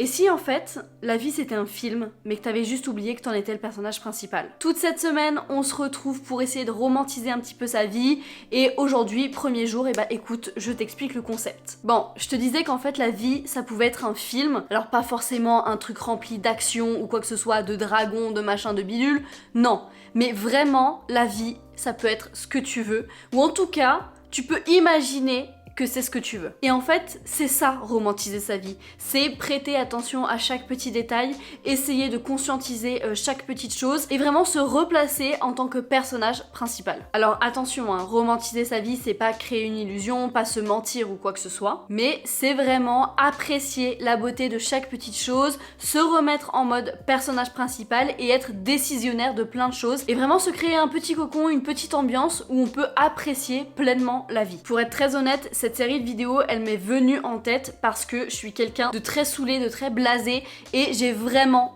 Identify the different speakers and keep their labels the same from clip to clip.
Speaker 1: Et si en fait, la vie c'était un film, mais que t'avais juste oublié que t'en étais le personnage principal? Toute cette semaine, on se retrouve pour essayer de romantiser un petit peu sa vie, et aujourd'hui, premier jour, et bah écoute, je t'explique le concept. Bon, je te disais qu'en fait la vie, ça pouvait être un film, alors pas forcément un truc rempli d'action ou quoi que ce soit, de dragons, de machin, de bidule, non. Mais vraiment, la vie, ça peut être ce que tu veux, ou en tout cas, tu peux imaginer que c'est ce que tu veux. Et en fait, c'est ça, romantiser sa vie. C'est prêter attention à chaque petit détail, essayer de conscientiser chaque petite chose, et vraiment se replacer en tant que personnage principal. Alors attention, hein, romantiser sa vie, c'est pas créer une illusion, pas se mentir ou quoi que ce soit, mais c'est vraiment apprécier la beauté de chaque petite chose, se remettre en mode personnage principal et être décisionnaire de plein de choses, et vraiment se créer un petit cocon, une petite ambiance où on peut apprécier pleinement la vie. Pour être très honnête, cette série de vidéos, elle m'est venue en tête parce que je suis quelqu'un de très saoulé, de très blasé, et j'ai vraiment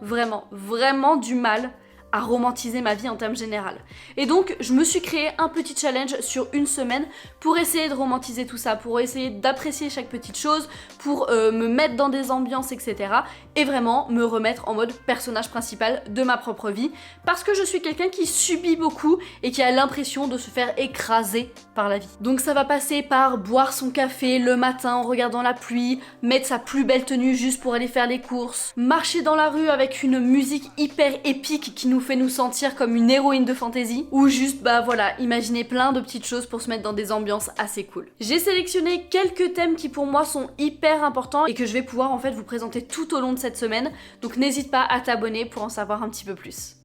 Speaker 1: du mal à romantiser ma vie en termes général. Et donc, je me suis créé un petit challenge sur une semaine pour essayer de romantiser tout ça, pour essayer d'apprécier chaque petite chose, pour me mettre dans des ambiances, etc. Et vraiment me remettre en mode personnage principal de ma propre vie, parce que je suis quelqu'un qui subit beaucoup et qui a l'impression de se faire écraser par la vie. Donc ça va passer par boire son café le matin en regardant la pluie, mettre sa plus belle tenue juste pour aller faire les courses, marcher dans la rue avec une musique hyper épique qui nous fait nous sentir comme une héroïne de fantasy, ou juste bah voilà, imaginer plein de petites choses pour se mettre dans des ambiances assez cool. J'ai sélectionné quelques thèmes qui pour moi sont hyper importants et que je vais pouvoir en fait vous présenter tout au long de cette semaine, donc n'hésite pas à t'abonner pour en savoir un petit peu plus.